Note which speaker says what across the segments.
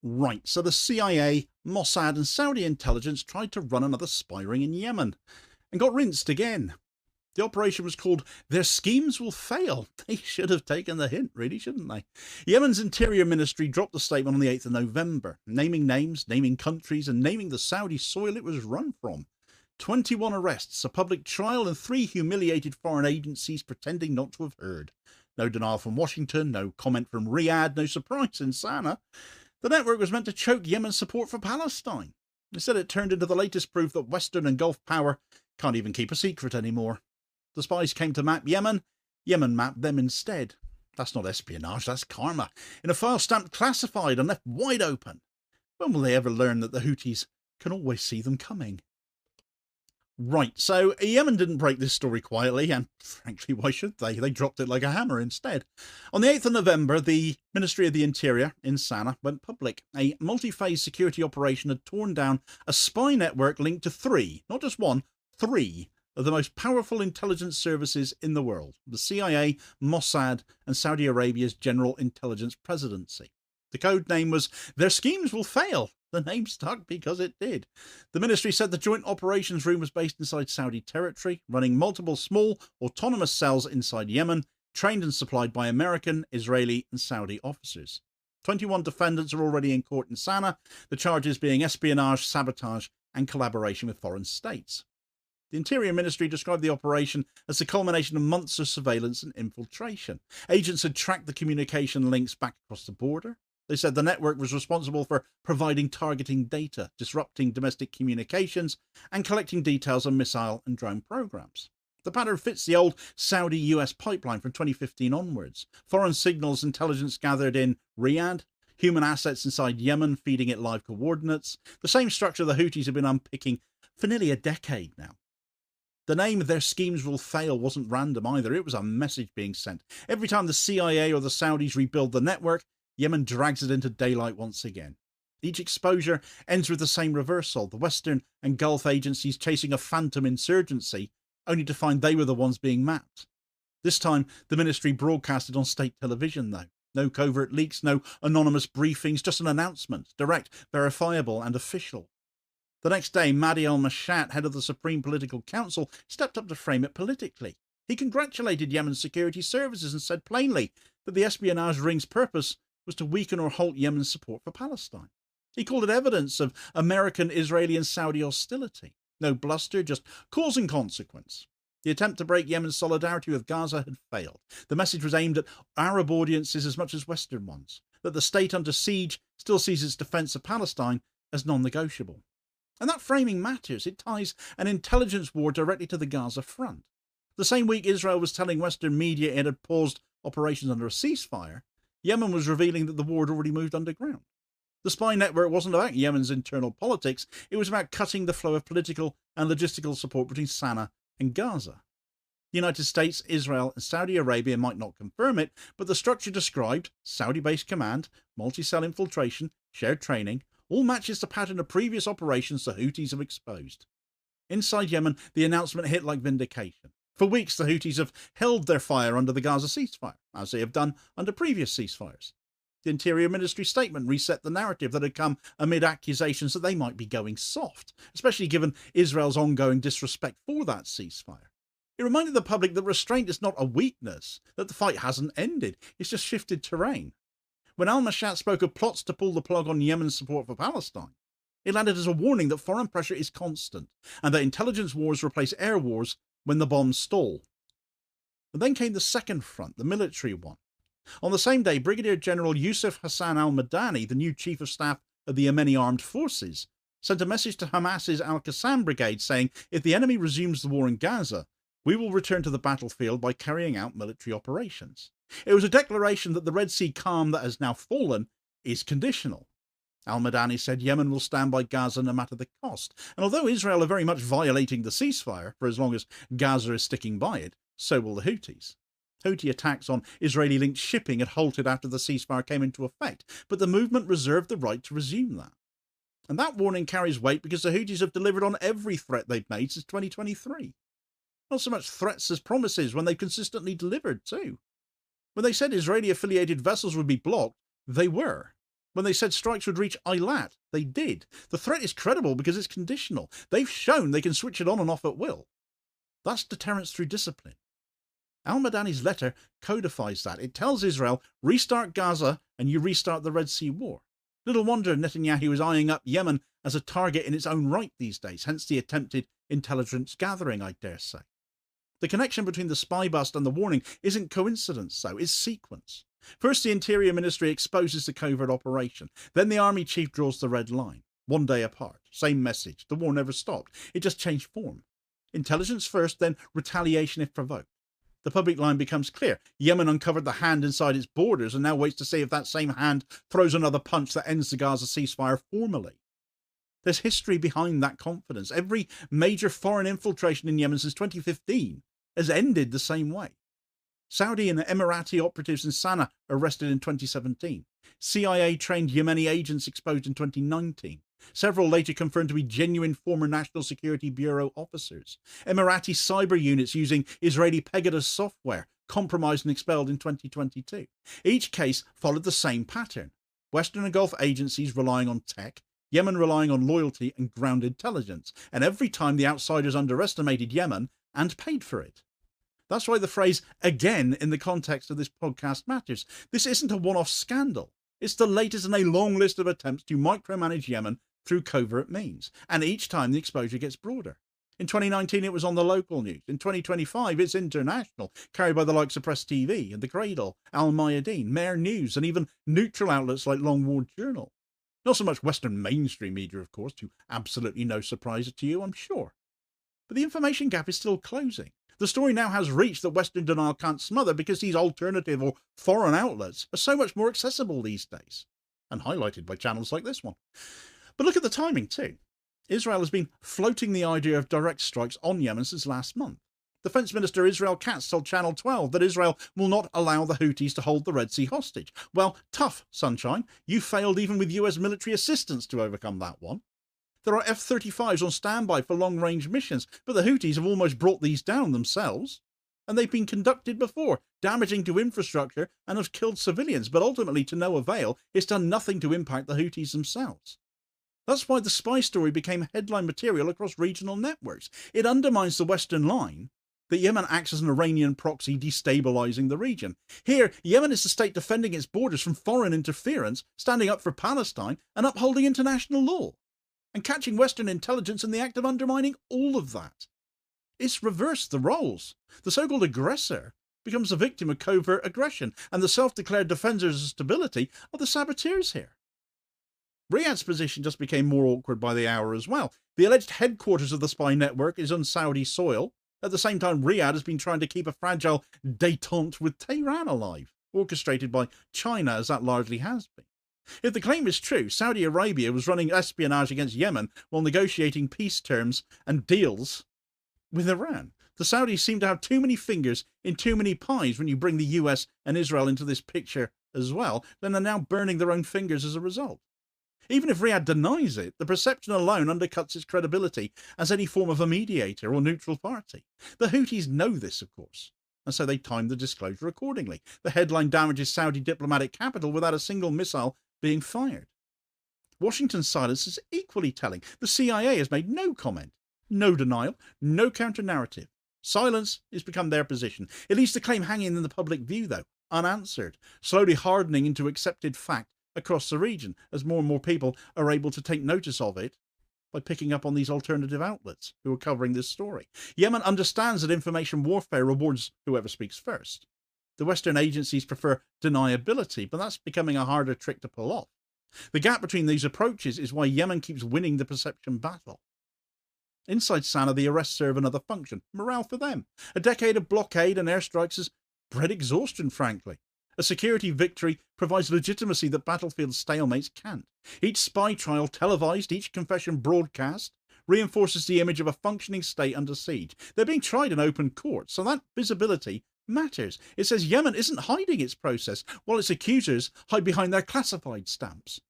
Speaker 1: Right, so the CIA, Mossad and Saudi intelligence tried to run another spy ring in Yemen and got rinsed again. The operation was called Their Schemes Will Fail. They should have taken the hint, really, shouldn't they? Yemen's Interior Ministry dropped the statement on the 8th of November, naming names, naming countries, and naming the Saudi soil it was run from. 21 arrests, a public trial, and 3 humiliated foreign agencies pretending not to have heard. No denial from Washington, no comment from Riyadh, no surprise in Sana'a. The network was meant to choke Yemen's support for Palestine. Instead, it turned into the latest proof that Western and Gulf power can't even keep a secret anymore. The spies came to map Yemen. Yemen mapped them instead. That's not espionage, that's karma. In a file stamped classified and left wide open. When will they ever learn that the Houthis can always see them coming? Right, so Yemen didn't break this story quietly, and frankly, why should they? They dropped it like a hammer instead. On the 8th of November, the Ministry of the Interior in Sana'a went public. A multi-phase security operation had torn down a spy network linked to 3, not just 1, 3 of the most powerful intelligence services in the world: the CIA, Mossad, and Saudi Arabia's General Intelligence Presidency. The code name was Their Schemes Will Fail. The name stuck because it did. The ministry said the joint operations room was based inside Saudi territory, running multiple small autonomous cells inside Yemen, trained and supplied by American, Israeli, and Saudi officers. 21 defendants are already in court in Sana'a, the charges being espionage, sabotage, and collaboration with foreign states. The Interior Ministry described the operation as the culmination of months of surveillance and infiltration. Agents had tracked the communication links back across the border. They said the network was responsible for providing targeting data, disrupting domestic communications, and collecting details on missile and drone programs. The pattern fits the old Saudi-US pipeline from 2015 onwards. Foreign signals intelligence gathered in Riyadh, human assets inside Yemen feeding it live coordinates, the same structure the Houthis have been unpicking for nearly a decade now. The name Their Schemes Will Fail wasn't random either. It was a message being sent. Every time the CIA or the Saudis rebuild the network, Yemen drags it into daylight once again. Each exposure ends with the same reversal: the Western and Gulf agencies chasing a phantom insurgency, only to find they were the ones being mapped. This time, the ministry broadcasted on state television, though. No covert leaks, no anonymous briefings, just an announcement, direct, verifiable, and official. The next day, Mahdi al-Mashat, head of the Supreme Political Council, stepped up to frame it politically. He congratulated Yemen's security services and said plainly that the espionage ring's purpose was to weaken or halt Yemen's support for Palestine. He called it evidence of American, Israeli, and Saudi hostility. No bluster, just cause and consequence. The attempt to break Yemen's solidarity with Gaza had failed. The message was aimed at Arab audiences as much as Western ones, that the state under siege still sees its defence of Palestine as non-negotiable. And that framing matters. It ties an intelligence war directly to the Gaza front. The same week Israel was telling Western media it had paused operations under a ceasefire, Yemen was revealing that the war had already moved underground. The spy network wasn't about Yemen's internal politics, it was about cutting the flow of political and logistical support between Sana'a and Gaza. The United States, Israel, and Saudi Arabia might not confirm it, but the structure described, Saudi-based command, multi-cell infiltration, shared training, all matches the pattern of previous operations the Houthis have exposed. Inside Yemen, the announcement hit like vindication. For weeks, the Houthis have held their fire under the Gaza ceasefire, as they have done under previous ceasefires. The Interior Ministry statement reset the narrative that had come amid accusations that they might be going soft, especially given Israel's ongoing disrespect for that ceasefire. It reminded the public that restraint is not a weakness, that the fight hasn't ended, it's just shifted terrain. When al-Mashat spoke of plots to pull the plug on Yemen's support for Palestine, it landed as a warning that foreign pressure is constant, and that intelligence wars replace air wars when the bombs stall. And then came the second front, the military one. On the same day, Brigadier General Yusuf Hassan al-Madani, the new Chief of Staff of the Yemeni Armed Forces, sent a message to Hamas's Al-Qassam Brigade saying, if the enemy resumes the war in Gaza, we will return to the battlefield by carrying out military operations. It was a declaration that the Red Sea calm that has now fallen is conditional. Al-Madani said Yemen will stand by Gaza no matter the cost, and although Israel are very much violating the ceasefire for as long as Gaza is sticking by it, so will the Houthis. Houthi attacks on Israeli-linked shipping had halted after the ceasefire came into effect, but the movement reserved the right to resume that. And that warning carries weight because the Houthis have delivered on every threat they've made since 2023. Not so much threats as promises, when they've consistently delivered too. When they said Israeli-affiliated vessels would be blocked, they were. When they said strikes would reach Eilat, they did. The threat is credible because it's conditional. They've shown they can switch it on and off at will. That's deterrence through discipline. Al-Madani's letter codifies that. It tells Israel, restart Gaza and you restart the Red Sea War. Little wonder Netanyahu is eyeing up Yemen as a target in its own right these days, hence the attempted intelligence gathering, I dare say. The connection between the spy bust and the warning isn't coincidence, though, it's sequence. First, the Interior Ministry exposes the covert operation. Then the Army Chief draws the red line. 1 day apart. Same message. The war never stopped. It just changed form. Intelligence first, then retaliation if provoked. The public line becomes clear. Yemen uncovered the hand inside its borders and now waits to see if that same hand throws another punch that ends the Gaza ceasefire formally. There's history behind that confidence. Every major foreign infiltration in Yemen since 2015 has ended the same way. Saudi and Emirati operatives in Sana'a arrested in 2017. CIA trained Yemeni agents exposed in 2019. Several later confirmed to be genuine former National Security Bureau officers. Emirati cyber units using Israeli Pegasus software compromised and expelled in 2022. Each case followed the same pattern. Western and Gulf agencies relying on tech, Yemen relying on loyalty and ground intelligence, and every time the outsiders underestimated Yemen and paid for it. That's why the phrase again in the context of this podcast matters. This isn't a one-off scandal. It's the latest in a long list of attempts to micromanage Yemen through covert means, and each time the exposure gets broader. In 2019 it was on the local news. In 2025 it's international, carried by the likes of Press TV and The Cradle, Al Mayadeen, Mer News, and even neutral outlets like Long War Journal. Not so much Western mainstream media, of course, to absolutely no surprise to you, I'm sure. But the information gap is still closing. The story now has reached that Western denial can't smother because these alternative or foreign outlets are so much more accessible these days, and highlighted by channels like this one. But look at the timing too. Israel has been floating the idea of direct strikes on Yemen since last month. Defense Minister Israel Katz told Channel 12 that Israel will not allow the Houthis to hold the Red Sea hostage. Well, tough, sunshine. You failed even with US military assistance to overcome that one. There are F-35s on standby for long-range missions, but the Houthis have almost brought these down themselves. And they've been conducted before, damaging to infrastructure and have killed civilians, but ultimately to no avail. It's done nothing to impact the Houthis themselves. That's why the spy story became headline material across regional networks. It undermines the Western line that Yemen acts as an Iranian proxy destabilising the region. Here, Yemen is the state defending its borders from foreign interference, standing up for Palestine and upholding international law, and catching Western intelligence in the act of undermining all of that. It's reversed the roles. The so-called aggressor becomes the victim of covert aggression, and the self-declared defenders of stability are the saboteurs here. Riyadh's position just became more awkward by the hour as well. The alleged headquarters of the spy network is on Saudi soil. At the same time, Riyadh has been trying to keep a fragile détente with Tehran alive, orchestrated by China as that largely has been. If the claim is true, Saudi Arabia was running espionage against Yemen while negotiating peace terms and deals with Iran. The Saudis seem to have too many fingers in too many pies when you bring the US and Israel into this picture as well, then they're now burning their own fingers as a result. Even if Riyadh denies it, the perception alone undercuts its credibility as any form of a mediator or neutral party. The Houthis know this, of course, and so they timed the disclosure accordingly. The headline damages Saudi diplomatic capital without a single missile being fired. Washington's silence is equally telling. The CIA has made no comment, no denial, no counter-narrative. Silence has become their position. It leaves the claim hanging in the public view, though, unanswered, slowly hardening into accepted fact across the region as more and more people are able to take notice of it by picking up on these alternative outlets who are covering this story. Yemen understands that information warfare rewards whoever speaks first. The Western agencies prefer deniability, but that's becoming a harder trick to pull off. The gap between these approaches is why Yemen keeps winning the perception battle. Inside Sana'a, the arrests serve another function. Morale for them. A decade of blockade and airstrikes has bred exhaustion, frankly. A security victory provides legitimacy that battlefield stalemates can't. Each spy trial televised, each confession broadcast, reinforces the image of a functioning state under siege. They're being tried in open court, so that visibility matters. It says Yemen isn't hiding its process, while its accusers hide behind their classified stamps.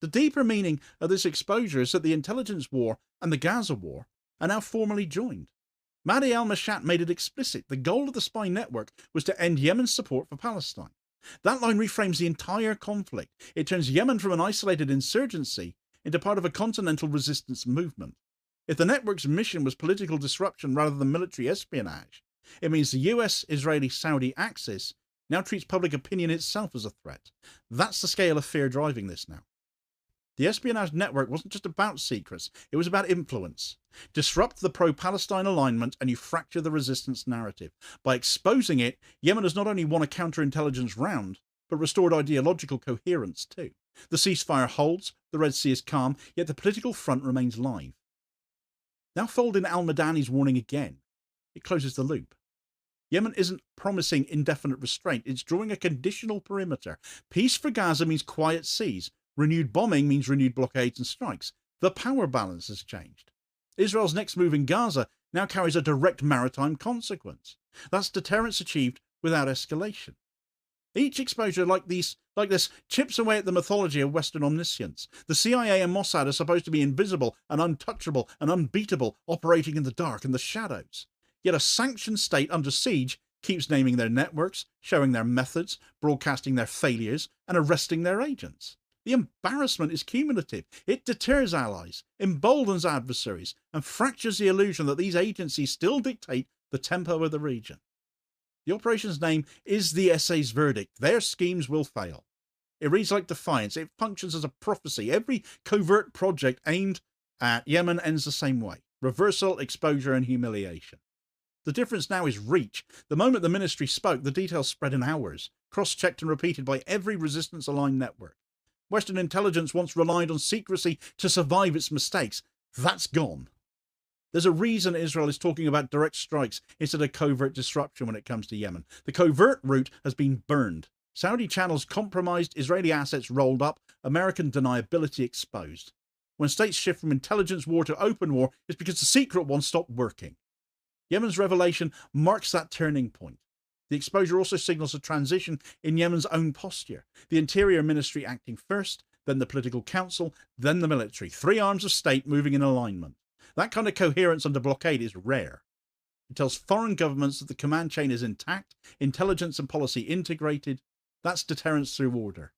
Speaker 1: The deeper meaning of this exposure is that the intelligence war and the Gaza war are now formally joined. Mahdi al-Mashat made it explicit. The goal of the spy network was to end Yemen's support for Palestine. That line reframes the entire conflict. It turns Yemen from an isolated insurgency into part of a continental resistance movement. If the network's mission was political disruption rather than military espionage, it means the US-Israeli-Saudi axis now treats public opinion itself as a threat. That's the scale of fear driving this now. The espionage network wasn't just about secrets, it was about influence. Disrupt the pro-Palestine alignment and you fracture the resistance narrative. By exposing it, Yemen has not only won a counterintelligence round, but restored ideological coherence too. The ceasefire holds, the Red Sea is calm, yet the political front remains live. Now fold in al-Madani's warning again. It closes the loop. Yemen isn't promising indefinite restraint, it's drawing a conditional perimeter. Peace for Gaza means quiet seas. Renewed bombing means renewed blockades and strikes. The power balance has changed. Israel's next move in Gaza now carries a direct maritime consequence. That's deterrence achieved without escalation. Each exposure like this chips away at the mythology of Western omniscience. The CIA and Mossad are supposed to be invisible and untouchable and unbeatable, operating in the dark and the shadows. Yet a sanctioned state under siege keeps naming their networks, showing their methods, broadcasting their failures, and arresting their agents. The embarrassment is cumulative. It deters allies, emboldens adversaries, and fractures the illusion that these agencies still dictate the tempo of the region. The operation's name is the SA's verdict. Their schemes will fail. It reads like defiance. It functions as a prophecy. Every covert project aimed at Yemen ends the same way. Reversal, exposure, and humiliation. The difference now is reach. The moment the ministry spoke, the details spread in hours, cross-checked and repeated by every resistance-aligned network. Western intelligence once relied on secrecy to survive its mistakes. That's gone. There's a reason Israel is talking about direct strikes instead of covert disruption when it comes to Yemen. The covert route has been burned. Saudi channels compromised, Israeli assets rolled up, American deniability exposed. When states shift from intelligence war to open war, it's because the secret one stopped working. Yemen's revelation marks that turning point. The exposure also signals a transition in Yemen's own posture. The Interior Ministry acting first, then the Political Council, then the military. 3 arms of state moving in alignment. That kind of coherence under blockade is rare. It tells foreign governments that the command chain is intact, intelligence and policy integrated. That's deterrence through order.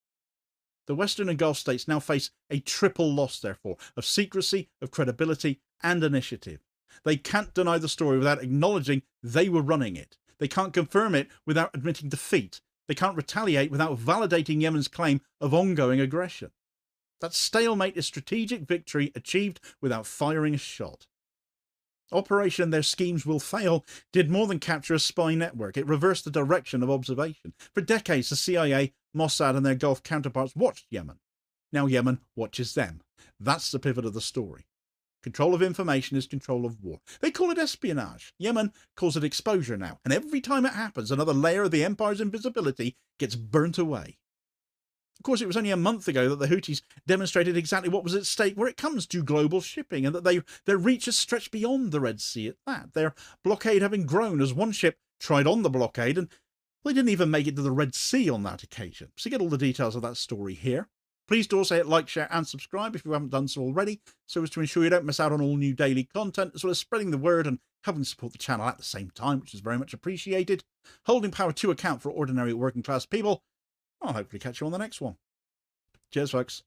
Speaker 1: The Western and Gulf states now face a triple loss, therefore, of secrecy, of credibility, and initiative. They can't deny the story without acknowledging they were running it. They can't confirm it without admitting defeat. They can't retaliate without validating Yemen's claim of ongoing aggression. That stalemate is strategic victory achieved without firing a shot. Operation Their Schemes Will Fail did more than capture a spy network. It reversed the direction of observation. For decades, the CIA, Mossad and their Gulf counterparts watched Yemen. Now Yemen watches them. That's the pivot of the story. Control of information is control of war. They call it espionage. Yemen calls it exposure now. And every time it happens, another layer of the empire's invisibility gets burnt away. Of course, it was only a month ago that the Houthis demonstrated exactly what was at stake where it comes to global shipping, and that their reach has stretched beyond the Red Sea at that. Their blockade having grown as one ship tried on the blockade, and they didn't even make it to the Red Sea on that occasion. So you get all the details of that story here. Please do also hit like, share and subscribe if you haven't done so already, so as to ensure you don't miss out on all new daily content, as well as spreading the word and helping support the channel at the same time, which is very much appreciated. Holding power to account for ordinary working class people. I'll hopefully catch you on the next one. Cheers, folks.